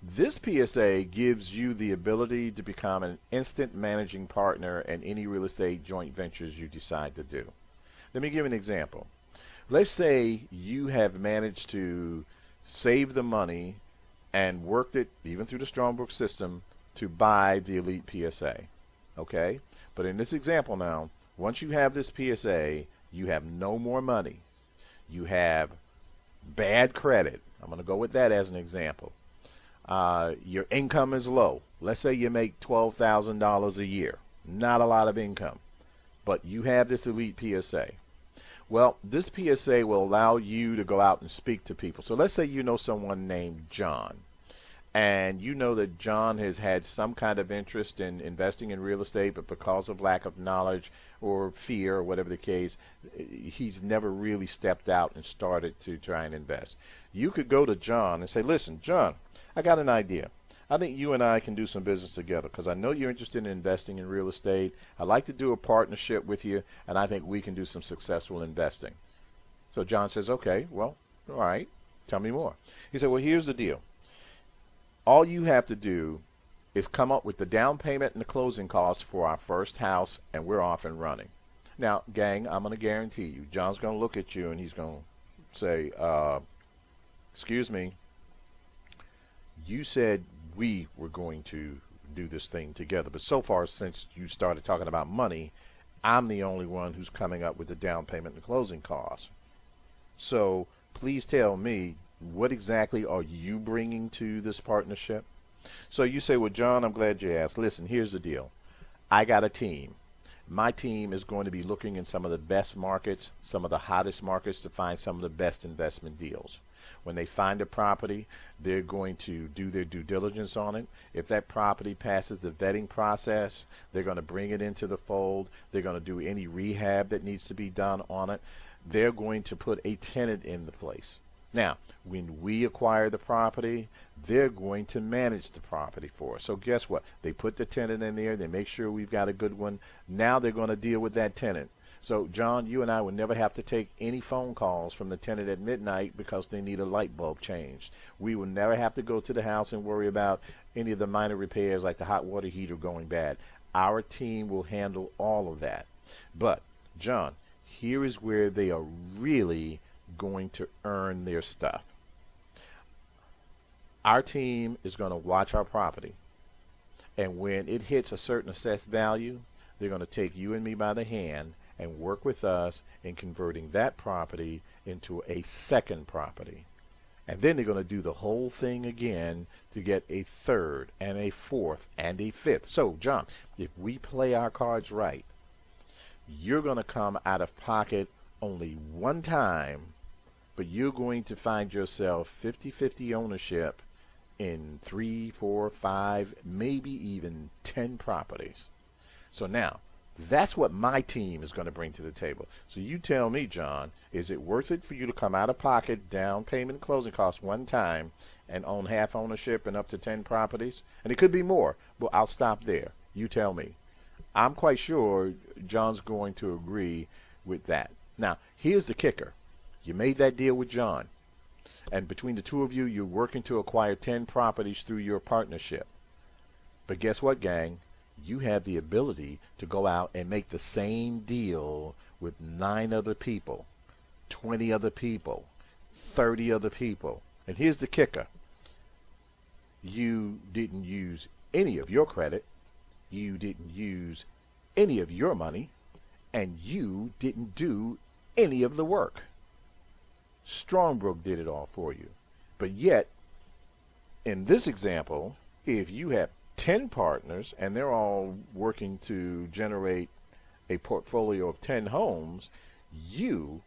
A: This PSA gives you the ability to become an instant managing partner in any real estate joint ventures you decide to do. Let me give an example. Let's say you have managed to save the money and worked it, even through the Strongbrook system, to buy the Elite PSA. Okay? But in this example now, once you have this PSA, you have no more money. You have bad credit. I'm going to go with that as an example. Your income is low. Let's say you make $12,000 a year. Not a lot of income. But you have this Elite PSA. Well, this PSA will allow you to go out and speak to people. So let's say you know someone named John. and you know that John has had some kind of interest in investing in real estate, but because of lack of knowledge or fear or whatever the case, he's never really stepped out and started to try and invest. You could go to John and say, listen, John, I got an idea. I think you and I can do some business together because I know you're interested in investing in real estate. I'd like to do a partnership with you, and I think we can do some successful investing. So John says, okay, well, all right, tell me more. He said, well, here's the deal. All you have to do is come up with the down payment and the closing costs for our first house, and we're off and running. Now, gang, I'm going to guarantee you, John's going to look at you, and he's going to say, excuse me, you said we were going to do this thing together, but so far since you started talking about money, I'm the only one who's coming up with the down payment and the closing costs. So please tell me, what exactly are you bringing to this partnership? So you say, well, John, I'm glad you asked. Listen, here's the deal. I got a team. My team is going to be looking in some of the best markets, some of the hottest markets, to find some of the best investment deals. When they find a property, they're going to do their due diligence on it. If that property passes the vetting process, they're going to bring it into the fold. They're going to do any rehab that needs to be done on it. They're going to put a tenant in the place. Now, when we acquire the property, they're going to manage the property for us. So guess what? They put the tenant in there. They make sure we've got a good one. Now they're going to deal with that tenant. So, John, you and I would never have to take any phone calls from the tenant at midnight because they need a light bulb changed. We would never have to go to the house and worry about any of the minor repairs like the hot water heater going bad. Our team will handle all of that. But, John, here is where they are really going to earn their stuff. Our team is going to watch our property, and when it hits a certain assessed value, they're going to take you and me by the hand and work with us in converting that property into a second property. And then they're going to do the whole thing again to get a third and a fourth and a fifth. So, John, if we play our cards right, you're going to come out of pocket only one time, but you're going to find yourself 50-50 ownership in 3, 4, 5, maybe even 10 properties. So now, that's what my team is going to bring to the table. So you tell me, John, is it worth it for you to come out of pocket, down payment, closing costs one time, and own half ownership and up to 10 properties? And it could be more, but I'll stop there. You tell me. I'm quite sure John's going to agree with that. Now, here's the kicker. You made that deal with John, and between the two of you, you're working to acquire 10 properties through your partnership. But guess what, gang? You have the ability to go out and make the same deal with 9 other people, 20 other people, 30 other people. And here's the kicker. You didn't use any of your credit, you didn't use any of your money, and you didn't do any of the work. Strongbrook did it all for you. But yet, in this example, if you have 10 partners and they're all working to generate a portfolio of 10 homes, you,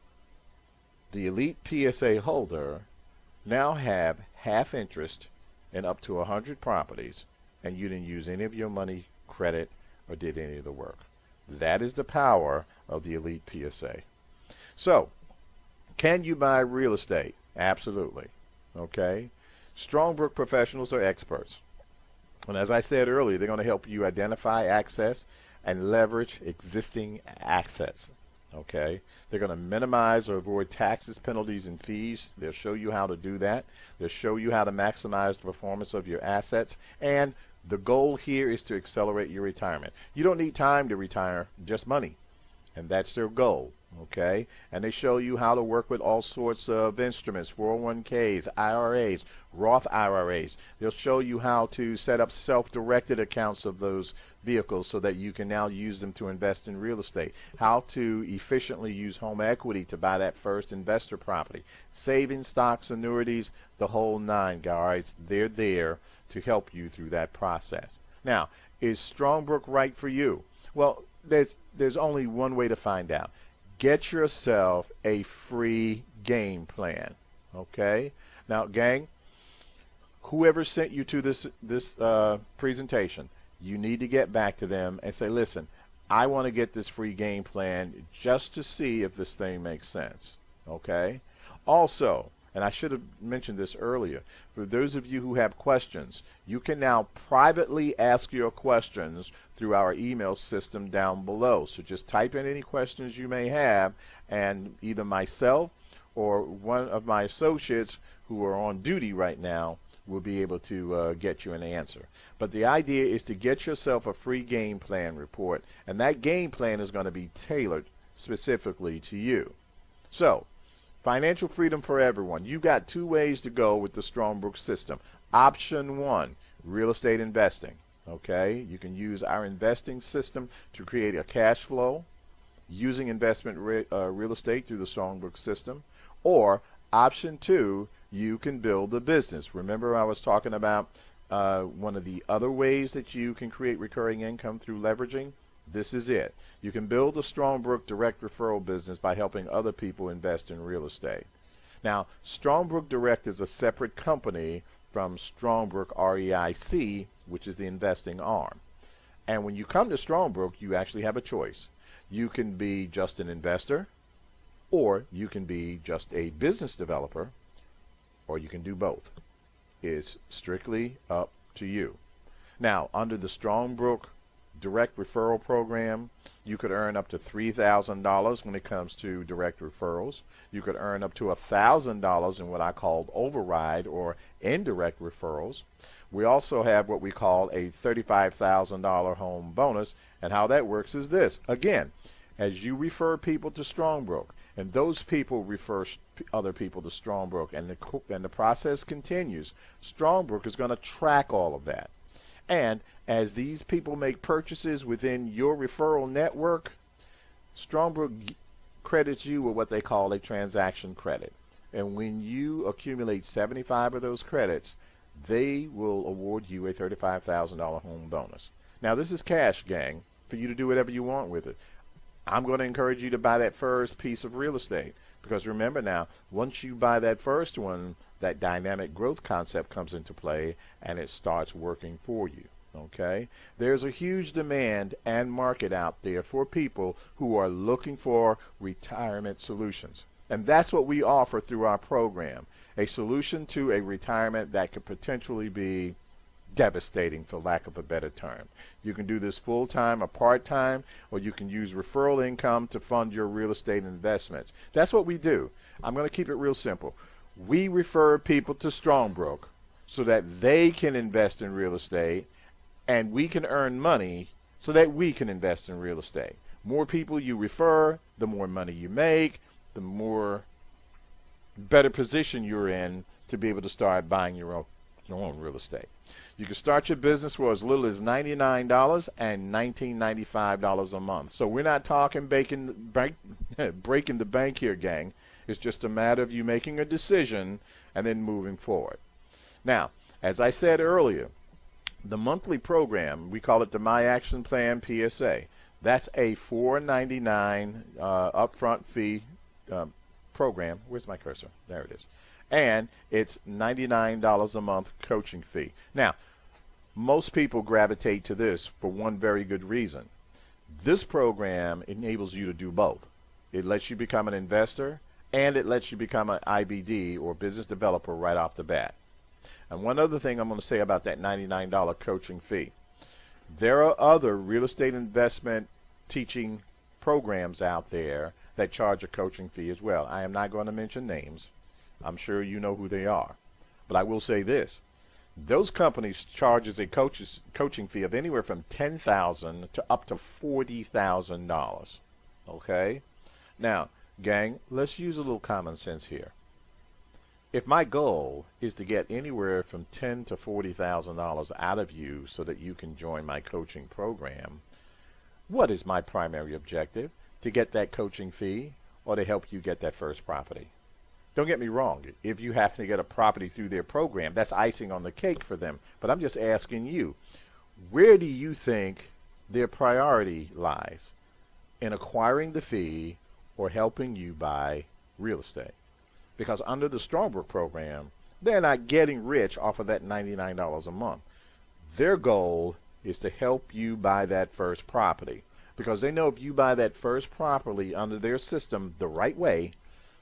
A: the elite PSA holder, now have half interest in up to 100 properties, and you didn't use any of your money, credit, or did any of the work. That is the power of the elite PSA. So, can you buy real estate? Absolutely. Okay? Strongbrook professionals are experts. And as I said earlier, they're going to help you identify, access, and leverage existing assets. Okay? They're going to minimize or avoid taxes, penalties, and fees. They'll show you how to do that. They'll show you how to maximize the performance of your assets. And the goal here is to accelerate your retirement. You don't need time to retire, just money. And that's their goal. Okay? And they show you how to work with all sorts of instruments, 401ks, IRAs, Roth IRAs. They'll show you how to set up self-directed accounts of those vehicles so that you can now use them to invest in real estate. How to efficiently use home equity to buy that first investor property. Savings, stocks, annuities, the whole nine, guys. They're there to help you through that process. Now, is Strongbrook right for you? Well, there's only one way to find out. Get yourself a free game plan. Okay? Now, gang, whoever sent you to this presentation, you need to get back to them and say, listen, I want to get this free game plan just to see if this thing makes sense. Okay? Also, and I should have mentioned this earlier, for those of you who have questions, you can now privately ask your questions through our email system down below. So just type in any questions you may have, and either myself or one of my associates who are on duty right now will be able to get you an answer. But the idea is to get yourself a free game plan report, and that game plan is going to be tailored specifically to you. So, financial freedom for everyone. You've got two ways to go with the Strongbrook system. Option one, real estate investing. Okay, you can use our investing system to create a cash flow using investment real estate through the Strongbrook system. Or option two, you can build a business. Remember I was talking about one of the other ways that you can create recurring income through leveraging? This is it. You can build a Strongbrook direct referral business by helping other people invest in real estate. Now, Strongbrook Direct is a separate company from Strongbrook REIC, which is the investing arm. And when you come to Strongbrook, you actually have a choice. You can be just an investor, or you can be just a business developer, or you can do both. It's strictly up to you. Now, under the Strongbrook direct referral program, you could earn up to $3,000 when it comes to direct referrals. You could earn up to $1,000 in what I call override or indirect referrals. We also have what we call a $35,000 home bonus, and how that works is this. Again, as you refer people to Strongbrook, and those people refer other people to Strongbrook, and the process continues, Strongbrook is going to track all of that. And as these people make purchases within your referral network, Strongbrook credits you with what they call a transaction credit. And when you accumulate 75 of those credits, they will award you a $35,000 home bonus. Now, this is cash, gang, for you to do whatever you want with it. I'm going to encourage you to buy that first piece of real estate, because remember now, once you buy that first one, that dynamic growth concept comes into play and it starts working for you. Okay? There's a huge demand and market out there for people who are looking for retirement solutions. And that's what we offer through our program, a solution to a retirement that could potentially be devastating, for lack of a better term. You can do this full-time or part-time, or you can use referral income to fund your real estate investments. That's what we do. I'm going to keep it real simple. We refer people to Strongbrook so that they can invest in real estate, and we can earn money so that we can invest in real estate. More people you refer, the more money you make, the more better position you're in to be able to start buying your own real estate. You can start your business for as little as $99 and $19.95 a month. So we're not talking breaking the bank here, gang. It's just a matter of you making a decision and then moving forward. Now, as I said earlier, the monthly program, we call it the My Action Plan PSA. That's a $4.99 upfront fee program. Where's my cursor? There it is. And it's $99 a month coaching fee. Now, most people gravitate to this for one very good reason. This program enables you to do both. It lets you become an investor, and it lets you become an IBD or business developer right off the bat. And one other thing I'm going to say about that $99 coaching fee. There are other real estate investment teaching programs out there that charge a coaching fee as well. I am not going to mention names. I'm sure you know who they are. But I will say this. Those companies charges a coaching fee of anywhere from $10,000 to up to $40,000. Okay? Now, gang, let's use a little common sense here. If my goal is to get anywhere from $10,000 to $40,000 out of you so that you can join my coaching program, what is my primary objective? To get that coaching fee or to help you get that first property? Don't get me wrong. If you happen to get a property through their program, that's icing on the cake for them. But I'm just asking you, where do you think their priority lies? In acquiring the fee or helping you buy real estate? Because under the Strongbrook program, They're not getting rich off of that $99 a month. Their goal is to help you buy that first property, because they know if you buy that first property under their system the right way,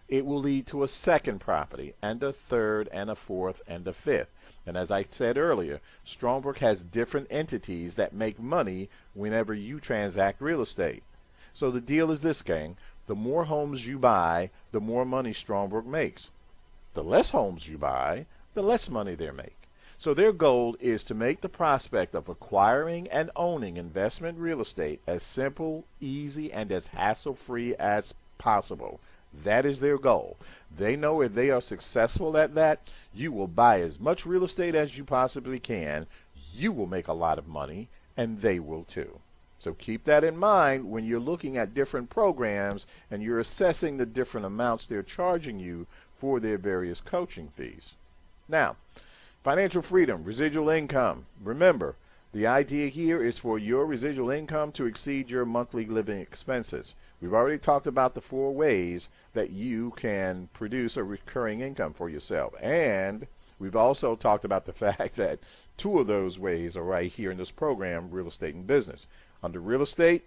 A: it will lead to a second property and a third and a fourth and a fifth. And as I said earlier, Strongbrook has different entities that make money whenever you transact real estate. So the deal is this, gang. The more homes you buy, the more money Strongbrook makes. The less homes you buy, the less money they make. So their goal is to make the prospect of acquiring and owning investment real estate as simple, easy, and as hassle-free as possible. That is their goal. They know if they are successful at that, you will buy as much real estate as you possibly can, you will make a lot of money, and they will too. So keep that in mind when you're looking at different programs and you're assessing the different amounts they're charging you for their various coaching fees. Now, financial freedom, residual income. Remember, the idea here is for your residual income to exceed your monthly living expenses. We've already talked about the 4 ways that you can produce a recurring income for yourself. And we've also talked about the fact that 2 of those ways are right here in this program, Real Estate and Business. Under real estate,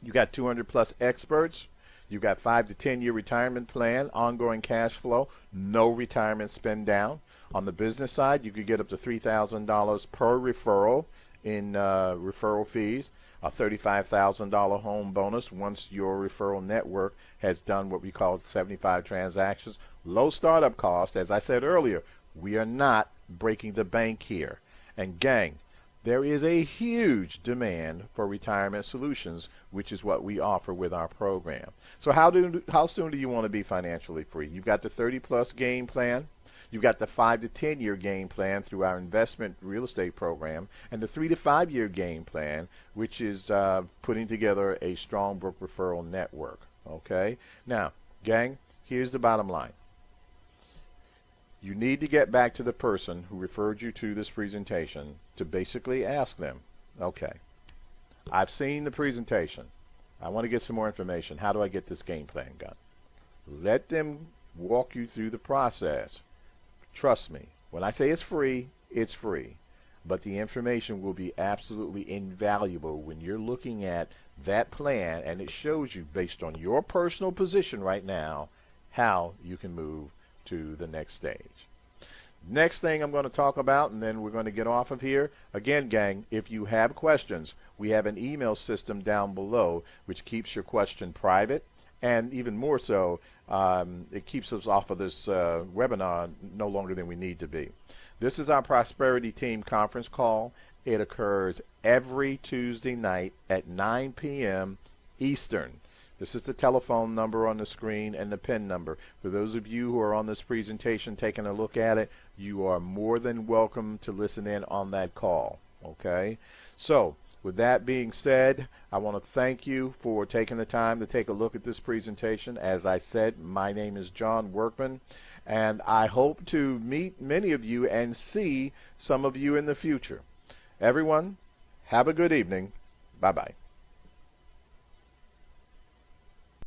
A: you got 200 plus experts. You've got 5 to 10 year retirement plan, ongoing cash flow, no retirement spend down. On the business side, you could get up to $3,000 per referral in referral fees, a $35,000 home bonus once your referral network has done what we call 75 transactions. Low startup cost. As I said earlier, we are not breaking the bank here. And gang, there is a huge demand for retirement solutions, which is what we offer with our program. So how soon do you want to be financially free? You've got the 30-plus game plan. You've got the 5 to 10 year game plan through our investment real estate program, and the 3 to 5 year game plan, which is putting together a Strongbrook referral network. Okay? Now, gang, here's the bottom line. You need to get back to the person who referred you to this presentation to basically ask them, okay, I've seen the presentation. I want to get some more information. How do I get this game plan done? Let them walk you through the process. Trust me, when I say it's free, it's free. But the information will be absolutely invaluable when you're looking at that plan, and it shows you, based on your personal position right now, how you can move to the next stage. Next thing I'm going to talk about, and then we're going to get off of here. Again, gang, if you have questions, we have an email system down below which keeps your question private, and even more so, it keeps us off of this webinar no longer than we need to be. This is our Prosperity Team conference call. It occurs every Tuesday night at 9 p.m. Eastern. This is the telephone number on the screen and the PIN number. For those of you who are on this presentation taking a look at it, you are more than welcome to listen in on that call. Okay? So, with that being said, I want to thank you for taking the time to take a look at this presentation. As I said, my name is John Workman, and I hope to meet many of you and see some of you in the future. Everyone, have a good evening. Bye-bye.